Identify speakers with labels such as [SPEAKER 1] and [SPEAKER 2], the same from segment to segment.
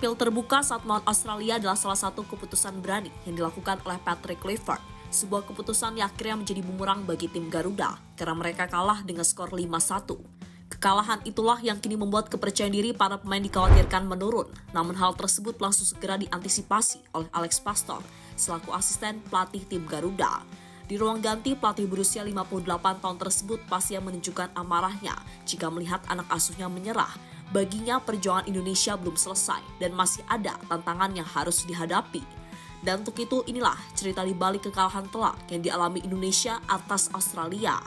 [SPEAKER 1] Tampil terbuka saat melawan Australia adalah salah satu keputusan berani yang dilakukan oleh Patrick Kluivert. Sebuah keputusan yang akhirnya menjadi bumerang bagi tim Garuda karena mereka kalah dengan skor 5-1. Kekalahan itulah yang kini membuat kepercayaan diri para pemain dikhawatirkan menurun. Namun hal tersebut langsung segera diantisipasi oleh Alex Pastor selaku asisten pelatih tim Garuda. Di ruang ganti, pelatih berusia 58 tahun tersebut pasti menunjukkan amarahnya jika melihat anak asuhnya menyerah. Baginya perjuangan Indonesia belum selesai dan masih ada tantangan yang harus dihadapi. Dan untuk itu inilah cerita di balik kekalahan telak yang dialami Indonesia atas Australia.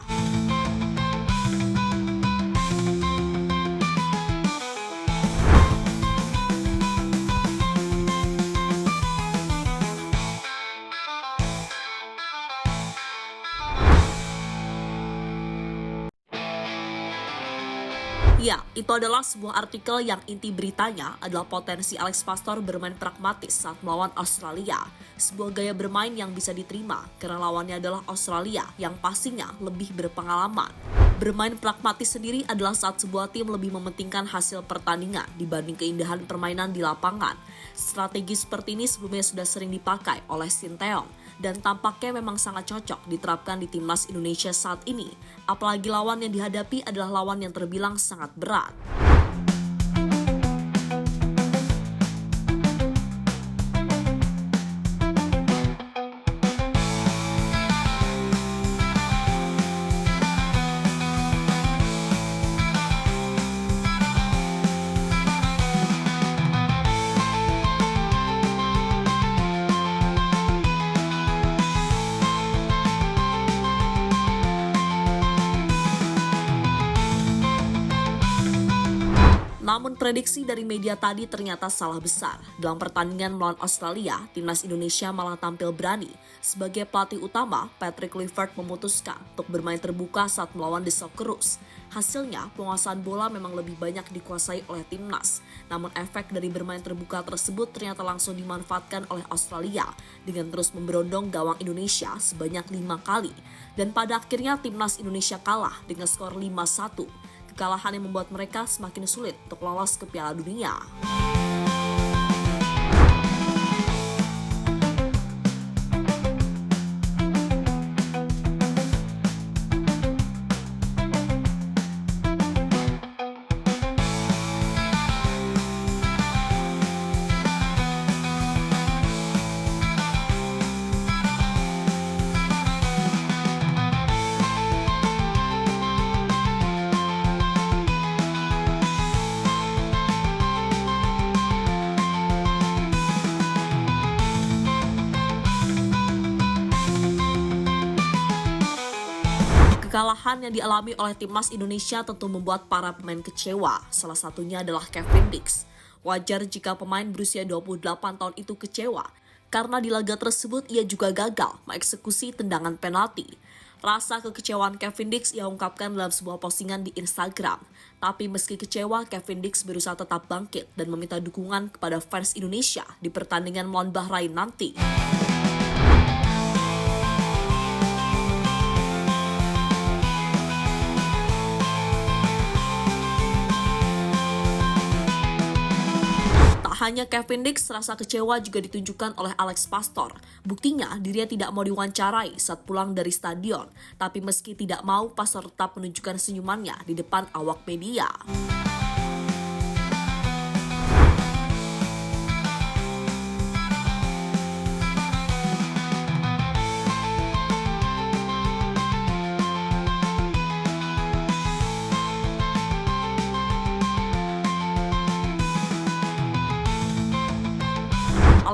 [SPEAKER 1] Ya, itu adalah sebuah artikel yang inti beritanya adalah potensi Alex Pastor bermain pragmatis saat melawan Australia. Sebuah gaya bermain yang bisa diterima karena lawannya adalah Australia yang pastinya lebih berpengalaman. Bermain pragmatis sendiri adalah saat sebuah tim lebih mementingkan hasil pertandingan dibanding keindahan permainan di lapangan. Strategi seperti ini sebelumnya sudah sering dipakai oleh Sinteyong dan tampaknya memang sangat cocok diterapkan di timnas Indonesia saat ini. Apalagi lawan yang dihadapi adalah lawan yang terbilang sangat berat. Namun prediksi dari media tadi ternyata salah besar. Dalam pertandingan melawan Australia, timnas Indonesia malah tampil berani. Sebagai pelatih utama, Patrick Kluivert memutuskan untuk bermain terbuka saat melawan The Socceroos. Hasilnya, penguasaan bola memang lebih banyak dikuasai oleh timnas. Namun efek dari bermain terbuka tersebut ternyata langsung dimanfaatkan oleh Australia dengan terus memberondong gawang Indonesia sebanyak 5 kali. Dan pada akhirnya timnas Indonesia kalah dengan skor 5-1. Kekalahan yang membuat mereka semakin sulit untuk lolos ke Piala Dunia. Kekalahan yang dialami oleh timnas Indonesia tentu membuat para pemain kecewa. Salah satunya adalah Kevin Dix. Wajar jika pemain berusia 28 tahun itu kecewa, karena di laga tersebut ia juga gagal mengeksekusi tendangan penalti. Rasa kekecewaan Kevin Dix ia ungkapkan dalam sebuah postingan di Instagram. Tapi meski kecewa, Kevin Dix berusaha tetap bangkit dan meminta dukungan kepada fans Indonesia di pertandingan melawan Bahrain nanti. Hanya Kevin Dix rasa kecewa juga ditunjukkan oleh Alex Pastor. Buktinya dirinya tidak mau diwawancarai saat pulang dari stadion. Tapi meski tidak mau, Pastor tetap menunjukkan senyumannya di depan awak media.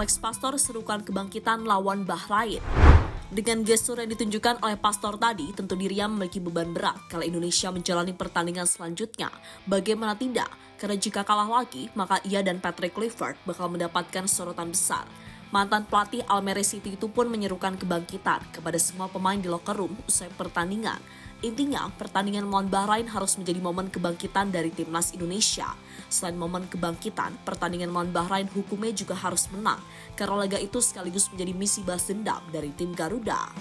[SPEAKER 1] Alex Pastor serukan kebangkitan lawan Bahrain. Dengan gestur yang ditunjukkan oleh Pastor tadi, tentu dirinya memiliki beban berat kalau Indonesia menjalani pertandingan selanjutnya. Bagaimana tidak? Karena jika kalah lagi, maka ia dan Patrick Kluivert bakal mendapatkan sorotan besar. Mantan pelatih Almere City itu pun menyerukan kebangkitan kepada semua pemain di locker room usai pertandingan. Intinya, pertandingan melawan Bahrain harus menjadi momen kebangkitan dari timnas Indonesia. Selain momen kebangkitan, pertandingan melawan Bahrain hukumnya juga harus menang, karena laga itu sekaligus menjadi misi balas dendam dari tim Garuda.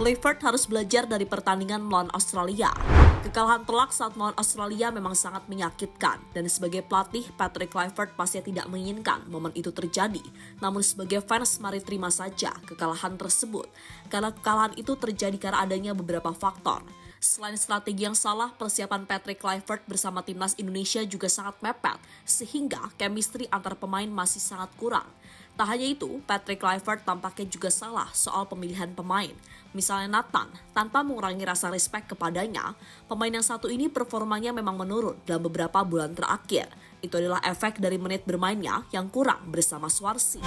[SPEAKER 1] Clifford harus belajar dari pertandingan melawan Australia. Kekalahan telak saat melawan Australia memang sangat menyakitkan, dan sebagai pelatih, Patrick Clifford pasti tidak menginginkan momen itu terjadi. Namun sebagai fans, mari terima saja kekalahan tersebut, karena kekalahan itu terjadi karena adanya beberapa faktor. Selain strategi yang salah, persiapan Patrick Clifford bersama timnas Indonesia juga sangat mepet, sehingga chemistry antar pemain masih sangat kurang. Tak hanya itu, Patrick Clifford tampaknya juga salah soal pemilihan pemain. Misalnya Nathan, tanpa mengurangi rasa respek kepadanya, pemain yang satu ini performanya memang menurun dalam beberapa bulan terakhir. Itu adalah efek dari menit bermainnya yang kurang bersama Swansea.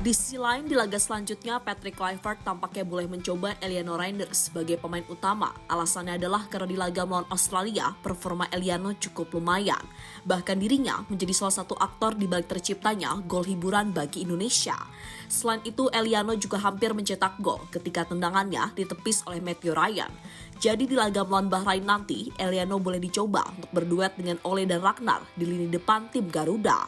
[SPEAKER 1] Di sisi lain, di laga selanjutnya, Patrick Clifford tampaknya boleh mencoba Eliano Reinders sebagai pemain utama. Alasannya adalah karena di laga melawan Australia, performa Eliano cukup lumayan. Bahkan dirinya menjadi salah satu aktor di balik terciptanya gol hiburan bagi Indonesia. Selain itu, Eliano juga hampir mencetak gol ketika tendangannya ditepis oleh Matthew Ryan. Jadi di laga melawan Bahrain nanti, Eliano boleh dicoba untuk berduet dengan Ole dan Ragnar di lini depan tim Garuda.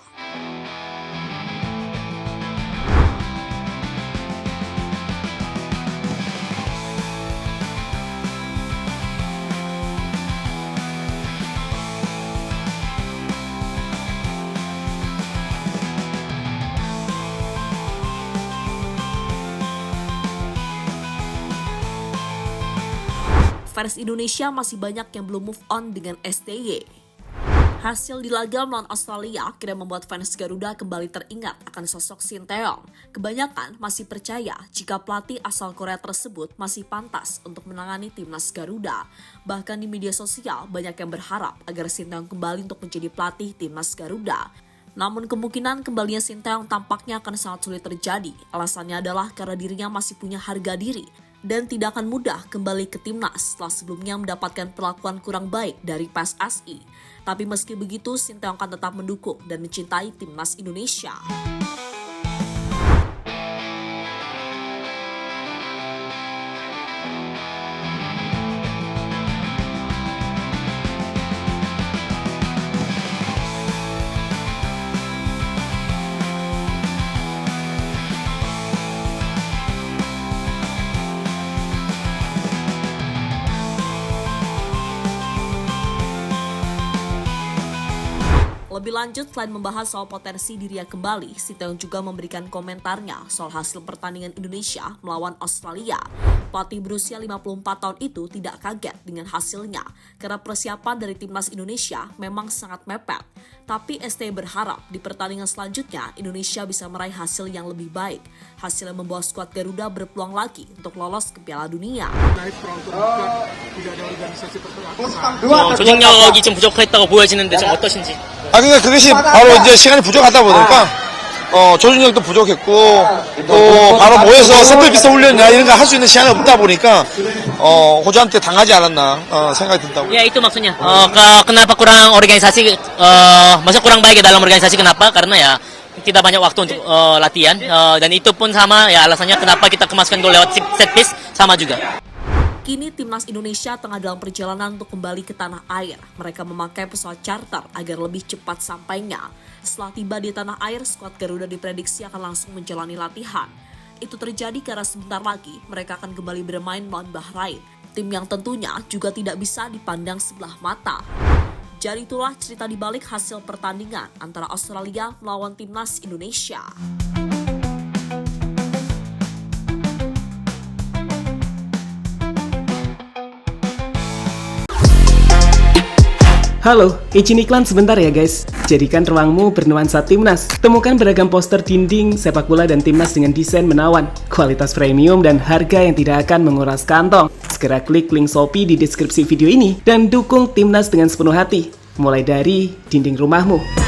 [SPEAKER 1] Fans Indonesia masih banyak yang belum move on dengan STY. Hasil di laga melawan Australia akhirnya membuat fans Garuda kembali teringat akan sosok Shin Tae-yong. Kebanyakan masih percaya jika pelatih asal Korea tersebut masih pantas untuk menangani timnas Garuda. Bahkan di media sosial banyak yang berharap agar Shin Tae-yong kembali untuk menjadi pelatih timnas Garuda. Namun kemungkinan kembalinya Shin Tae-yong tampaknya akan sangat sulit terjadi. Alasannya adalah karena dirinya masih punya harga diri dan tidak akan mudah kembali ke timnas setelah sebelumnya mendapatkan perlakuan kurang baik dari PSSI. Tapi meski begitu, Shin Tae-yong akan tetap mendukung dan mencintai timnas Indonesia. Lebih lanjut, selain membahas soal potensi dirinya kembali, Shin Tae-yong juga memberikan komentarnya soal hasil pertandingan Indonesia melawan Australia. Pelatih berusia 54 tahun itu tidak kaget dengan hasilnya, karena persiapan dari timnas Indonesia memang sangat mepet. Tapi ST berharap di pertandingan selanjutnya Indonesia bisa meraih hasil yang lebih baik. Hasil yang membawa skuad Garuda berpeluang lagi untuk lolos ke Piala Dunia.
[SPEAKER 2] 조직력이 좀 부족했다고 보여지는데 좀 어떠신지?
[SPEAKER 3] 그러니까 그것이 바로 이제 시간이 부족하다 보니까 조직력도 부족했고 또 바로 모여서 세트피스 훈련이나 이런 거 할 수 있는 시간이 없다 보니까 호주한테 당하지 않았나 생각이 든다고.
[SPEAKER 2] Ya itu maksudnya. Kenapa kurang organisasi? Masa kurang baik ya dalam organisasi? Kenapa? Karena ya tidak banyak waktu untuk latihan dan itu pun sama ya alasannya kenapa kita kemaskan gol lewat set piece sama juga.
[SPEAKER 1] Kini timnas Indonesia tengah dalam perjalanan untuk kembali ke tanah air. Mereka memakai pesawat charter agar lebih cepat sampainya. Setelah tiba di tanah air, skuad Garuda diprediksi akan langsung menjalani latihan. Itu terjadi karena sebentar lagi mereka akan kembali bermain melawan Bahrain, tim yang tentunya juga tidak bisa dipandang sebelah mata. Jadi itulah cerita di balik hasil pertandingan antara Australia melawan timnas Indonesia.
[SPEAKER 4] Halo, izin iklan sebentar ya guys. Jadikan ruangmu bernuansa timnas. Temukan beragam poster dinding, sepak bola dan timnas dengan desain menawan, kualitas premium dan harga yang tidak akan menguras kantong. Segera klik link Shopee di deskripsi video ini dan dukung timnas dengan sepenuh hati. Mulai dari dinding rumahmu.